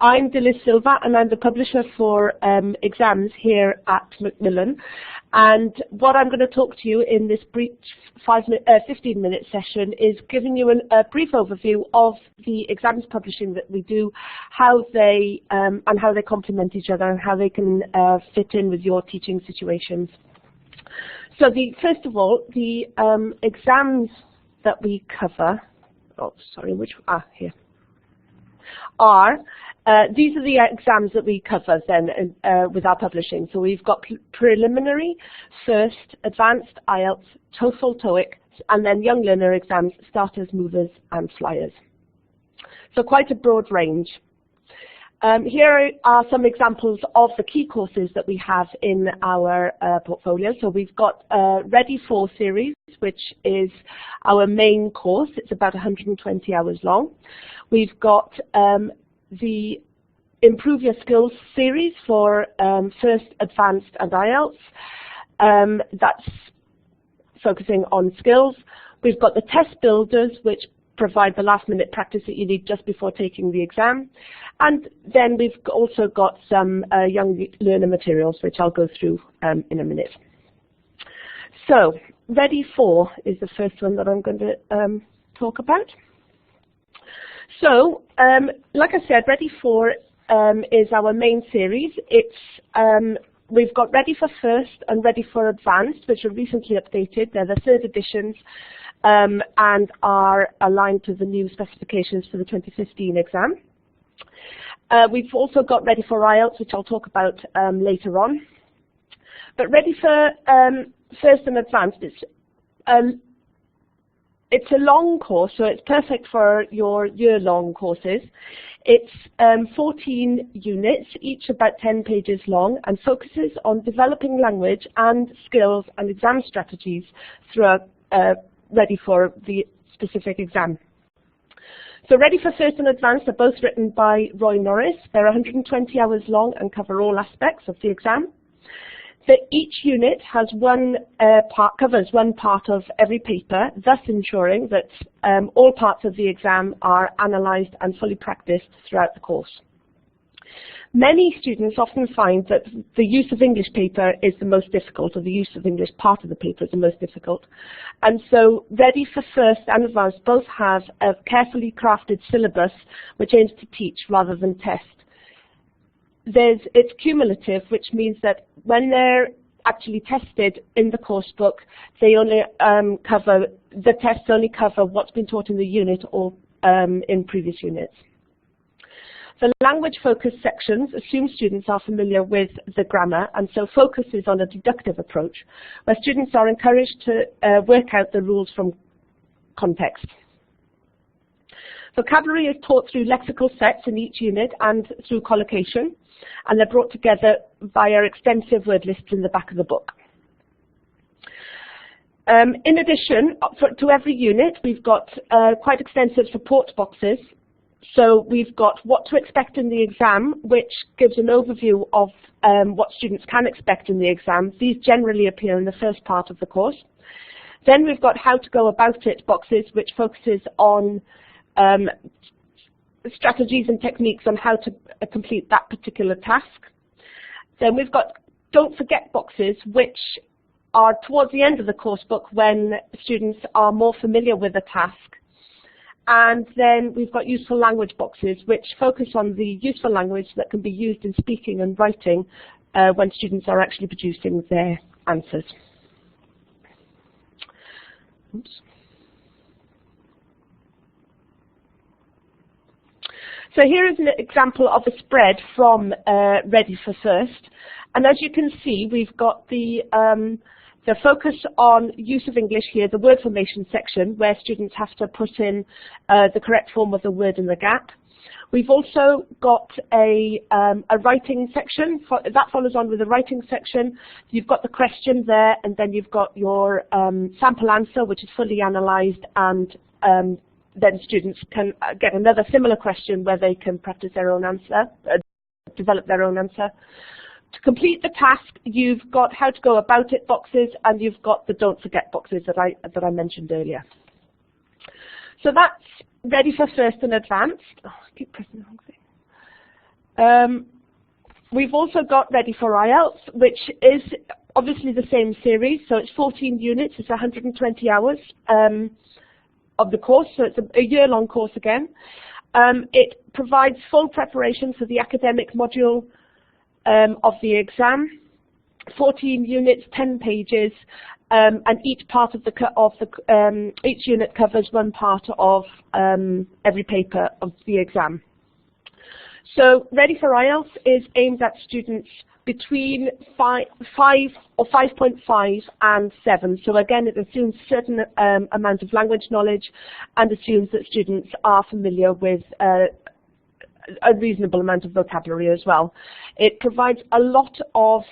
I'm Dilys Silva, and I'm the publisher for exams here at Macmillan. And what I'm going to talk to you in this brief 15-minute session is giving you a brief overview of the exams publishing that we do, how they and how they complement each other, and how they can fit in with your teaching situations. So first of all, the exams that we cover. Oh, sorry, here. These are the exams that we cover then with our publishing. So we've got preliminary, first, advanced, IELTS, TOEFL, TOEIC, and then young learner exams, starters, movers, and flyers. So quite a broad range. Here are some examples of the key courses that we have in our portfolio. So we've got Ready For series, which is our main course. It's about 120 hours long. We've got the Improve Your Skills series for First, Advanced and IELTS. That's focusing on skills. We've got the Test Builders, which provide the last-minute practice that you need just before taking the exam. And then we've also got some young learner materials, which I'll go through in a minute. So, Ready For is the first one that I'm going to talk about. So, like I said, Ready For is our main series. We've got Ready For First and Ready For Advanced, which are recently updated. They're the third editions and are aligned to the new specifications for the 2015 exam. We've also got Ready For IELTS, which I'll talk about later on. But Ready For First and Advanced, it's a long course, so it's perfect for your year-long courses. It's 14 units, each about 10 pages long, and focuses on developing language and skills and exam strategies throughout Ready For the specific exam. So Ready For First and Advanced are both written by Roy Norris. They're 120 hours long and cover all aspects of the exam. Each unit has covers one part of every paper, thus ensuring that all parts of the exam are analysed and fully practiced throughout the course. Many students often find that the use of English paper is the most difficult, or the use of English part of the paper is the most difficult. And so Ready For First and Advanced both have a carefully crafted syllabus which aims to teach rather than test. It's cumulative, which means that when they're actually tested in the course book, they only the tests only cover what's been taught in the unit or in previous units. The language-focused sections assume students are familiar with the grammar, and so focuses on a deductive approach, where students are encouraged to work out the rules from context. Vocabulary is taught through lexical sets in each unit and through collocation, and they're brought together via extensive word lists in the back of the book. In addition, to every unit, we've got quite extensive support boxes. So we've got what to expect in the exam, which gives an overview of what students can expect in the exam. These generally appear in the first part of the course. Then we've got how to go about it boxes, which focuses on strategies and techniques on how to complete that particular task. Then we've got don't forget boxes, which are towards the end of the course book when students are more familiar with the task. And then we've got useful language boxes, which focus on the useful language that can be used in speaking and writing when students are actually producing their answers. Oops. So here is an example of a spread from Ready For First. And as you can see, we've got the focus on use of English here, the word formation section, where students have to put in the correct form of the word in the gap. We've also got a writing section. That follows on with the writing section. You've got the question there, and then you've got your sample answer, which is fully analysed, and then students can get another similar question where they can practice their own answer, develop their own answer. To complete the task, you've got how to go about it boxes, and you've got the don't forget boxes that I mentioned earlier. So that's Ready For First and Advanced. Oh, I keep pressing the wrong thing. We've also got Ready for IELTS, which is obviously the same series, so it's 14 units, it's 120 hours of the course, so it's a year-long course again. It provides full preparation for the academic module of the exam, 14 units, 10 pages, and each part of each unit covers one part of every paper of the exam. So Ready for IELTS is aimed at students between 5 or 5.5 and 7. So again, it assumes a certain amount of language knowledge and assumes that students are familiar with a reasonable amount of vocabulary as well. It provides a lot of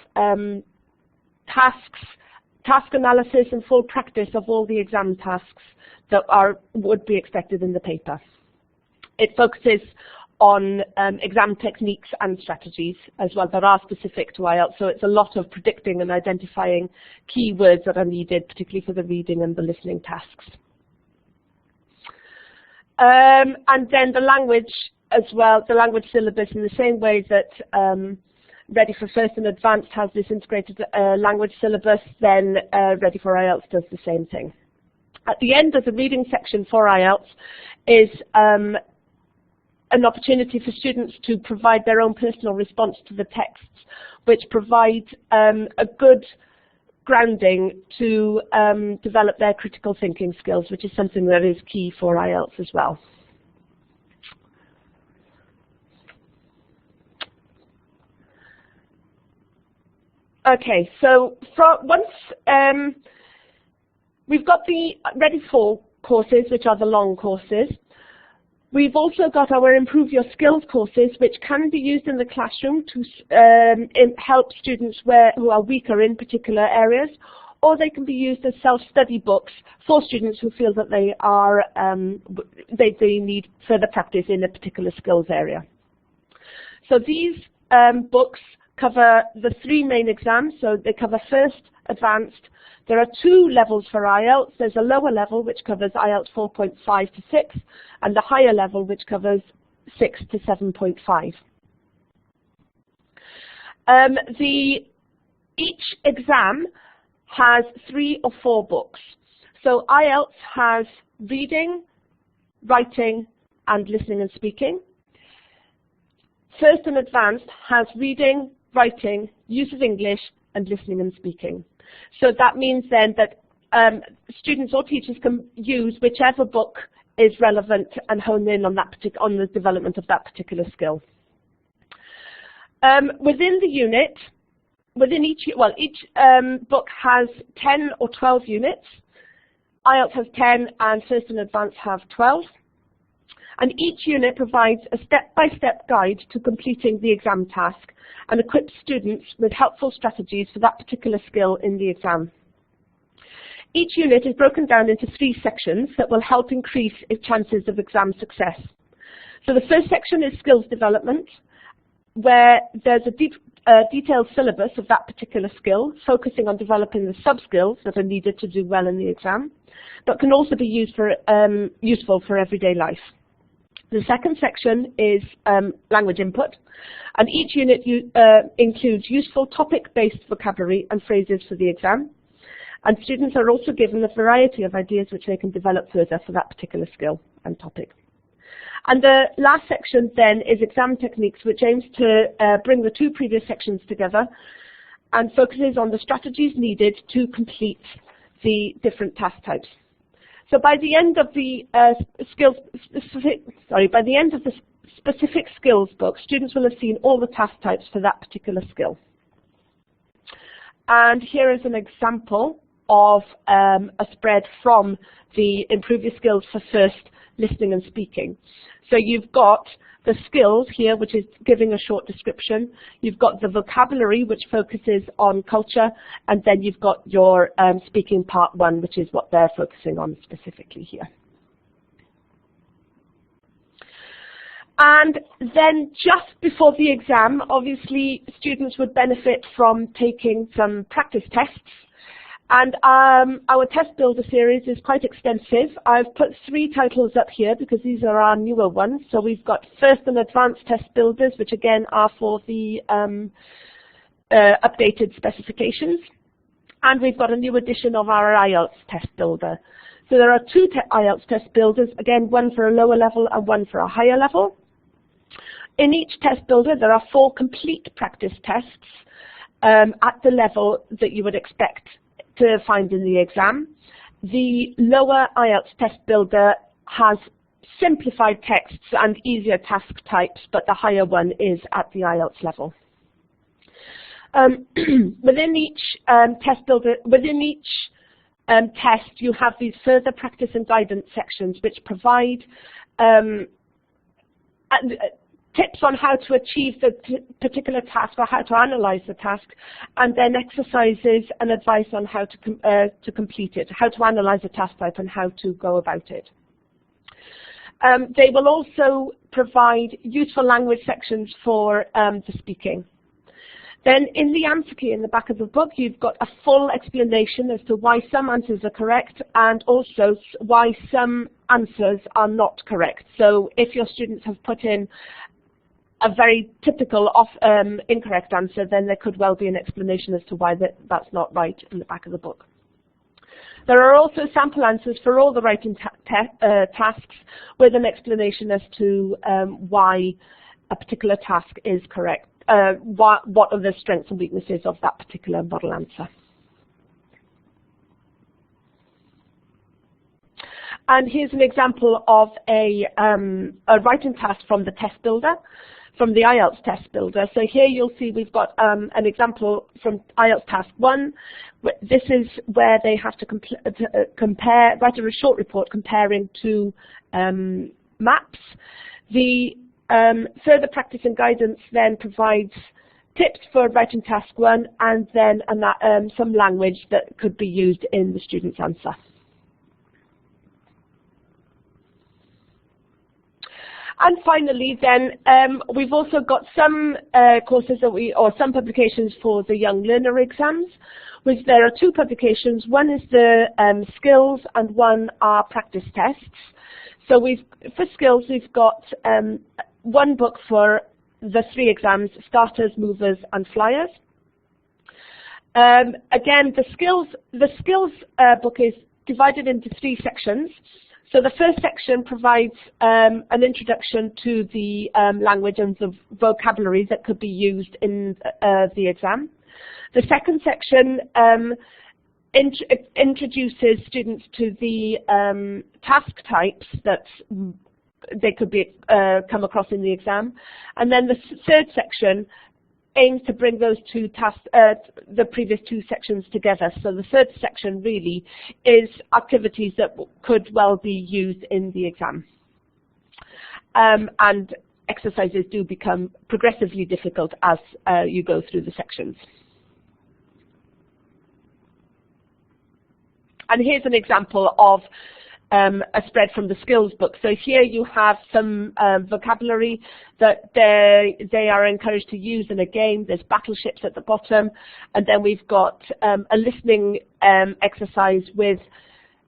task analysis and full practice of all the exam tasks that would be expected in the paper. It focuses on exam techniques and strategies as well that are specific to IELTS. So it's a lot of predicting and identifying key words that are needed, particularly for the reading and the listening tasks. And then the language as well, the language syllabus, in the same way that Ready for First and Advanced has this integrated language syllabus, then Ready for IELTS does the same thing. At the end of the reading section for IELTS is an opportunity for students to provide their own personal response to the texts, which provides a good grounding to develop their critical thinking skills, which is something that is key for IELTS as well. Okay, so once we've got the Ready For courses, which are the long courses, we've also got our Improve Your Skills courses, which can be used in the classroom to help students who are weaker in particular areas, or they can be used as self-study books for students who feel that they need further practice in a particular skills area. So these books cover the 3 main exams, so they cover First, Advanced. There are 2 levels for IELTS. There's a lower level which covers IELTS 4.5 to 6, and the higher level which covers 6 to 7.5. Each exam has 3 or 4 books. So IELTS has reading, writing, and listening and speaking. First and Advanced has reading, writing, use of English, and listening and speaking. So that means then that students or teachers can use whichever book is relevant and hone in on the development of that particular skill. Within the unit, each book has 10 or 12 units. IELTS has 10 and First and Advanced have 12. And each unit provides a step-by-step guide to completing the exam task and equips students with helpful strategies for that particular skill in the exam. Each unit is broken down into 3 sections that will help increase its chances of exam success. So the first section is skills development, where there's a detailed syllabus of that particular skill, focusing on developing the sub-skills that are needed to do well in the exam, but can also be useful for everyday life. The second section is language input, and each unit includes useful topic-based vocabulary and phrases for the exam. And students are also given a variety of ideas which they can develop further for that particular skill and topic. And the last section then is exam techniques, which aims to bring the 2 previous sections together and focuses on the strategies needed to complete the different task types. So by the end of the specific skills book, students will have seen all the task types for that particular skill. And here is an example of a spread from the Improve Your Skills for First, Listening and Speaking. So you've got the skills here, which is giving a short description. You've got the vocabulary, which focuses on culture, and then you've got your speaking part 1, which is what they're focusing on specifically here. And then just before the exam, obviously students would benefit from taking some practice tests. And our test builder series is quite extensive. I've put 3 titles up here because these are our newer ones. So we've got first and advanced test builders, which again are for the updated specifications. And we've got a new edition of our IELTS test builder. So there are 2 IELTS test builders, again, one for a lower level and one for a higher level. In each test builder, there are 4 complete practice tests at the level that you would expect to find in the exam. The lower IELTS test builder has simplified texts and easier task types, but the higher one is at the IELTS level. Within each test builder, within each test, you have these further practice and guidance sections which provide tips on how to achieve the particular task or how to analyze the task, and then exercises and advice on how to complete it, how to analyze a task type and how to go about it. They will also provide useful language sections for the speaking. Then in the answer key in the back of the book, you've got a full explanation as to why some answers are correct and also why some answers are not correct. So if your students have put in a very typical incorrect answer, then there could well be an explanation as to why that's not right in the back of the book. There are also sample answers for all the writing tasks with an explanation as to why a particular task is correct. What are the strengths and weaknesses of that particular model answer. And here's an example of a writing task from the test builder, from the IELTS test builder. So here you'll see we've got an example from IELTS task 1. This is where they have to write a short report comparing 2 maps. The further practice and guidance then provides tips for writing task 1 and then some language that could be used in the student's answer. And finally then, we've also got some courses or some publications for the young learner exams, which there are 2 publications. One is the skills and one are practice tests. So for skills, we've got 1 book for the 3 exams: starters, movers, and flyers. Again, the skills book is divided into 3 sections. So the first section provides an introduction to the language and the vocabulary that could be used in the exam. The second section introduces students to the task types that they could come across in the exam. And then the third section aims to bring those 2 tasks, the previous 2 sections together. So the third section really is activities that could well be used in the exam. And exercises do become progressively difficult as you go through the sections. And here's an example of a spread from the skills book. So here you have some vocabulary that they are encouraged to use in a game. There's battleships at the bottom, and then we've got a listening exercise with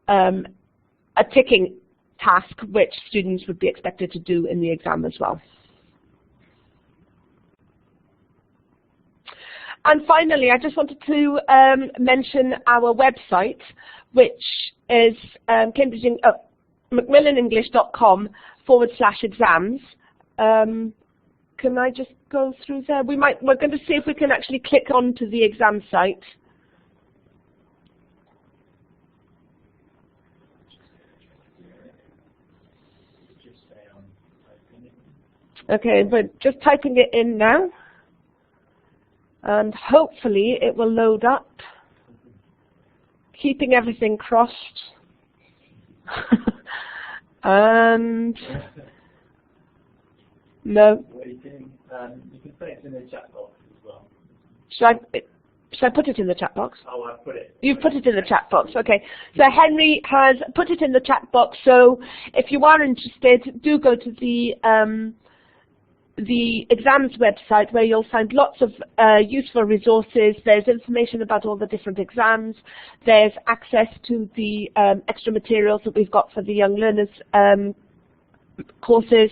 a ticking task, which students would be expected to do in the exam as well. And finally, I just wanted to mention our website, which is macmillanenglish.com/exams. Can I just go through there? We're going to see if we can actually click onto the exam site. Okay, we're just typing it in now. And hopefully it will load up, keeping everything crossed. And no. You can put it in the chat box as well. Should I put it in the chat box? Oh, I've put it. You've put it in the chat box, okay. So Henry has put it in the chat box, so if you are interested, do go to the the exams website, where you'll find lots of useful resources. There's information about all the different exams. There's access to the extra materials that we've got for the Young Learners courses.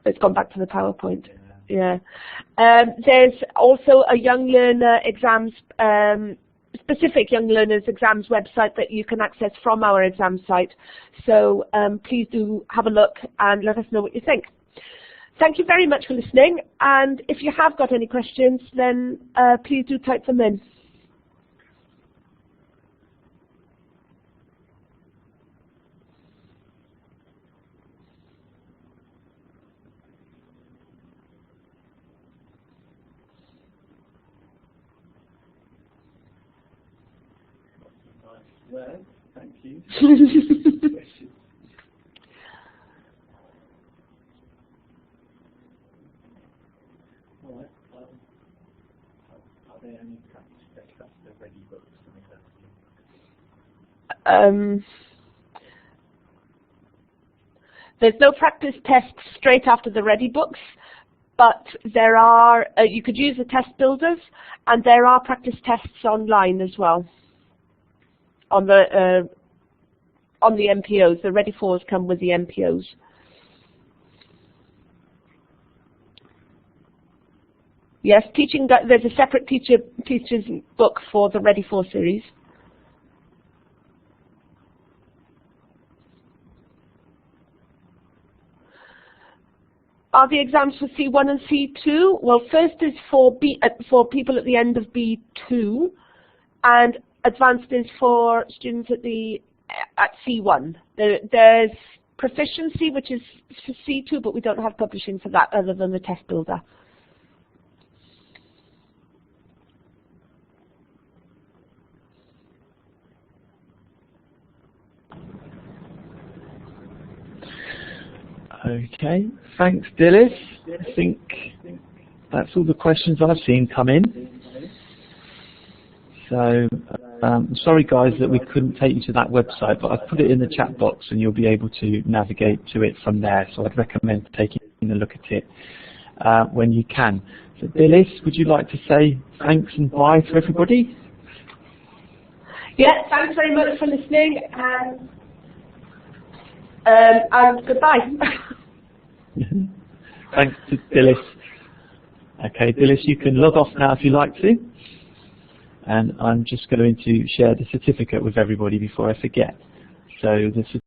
It's gone back to the PowerPoint. Yeah. There's also a Young Learner exams, specific Young Learners exams website that you can access from our exam site. So please do have a look and let us know what you think. Thank you very much for listening, and if you have got any questions, then please do type them in. Well, thank you. All right. Are there any practice tests that are ready books? There's no practice tests straight after the ready books, but there are. You could use the test builders, and there are practice tests online as well. On the MPOs, the Ready Fours come with the MPOs. Yes, there's a separate teacher's book for the Ready For series. Are the exams for C1 and C2? Well, first is for people at the end of B2, and advanced is for students at C1. There's proficiency, which is for C2, but we don't have publishing for that other than the test builder. Okay, thanks Dilys. I think that's all the questions I've seen come in. So I'm sorry guys that we couldn't take you to that website, but I've put it in the chat box and you'll be able to navigate to it from there. So I'd recommend taking a look at it when you can. So Dilys, would you like to say thanks and bye to everybody? Yeah, thanks very much for listening, and goodbye. Thanks to Dilys. Okay, Dilys, you can log off now if you like to. And I'm just going to share the certificate with everybody before I forget. So the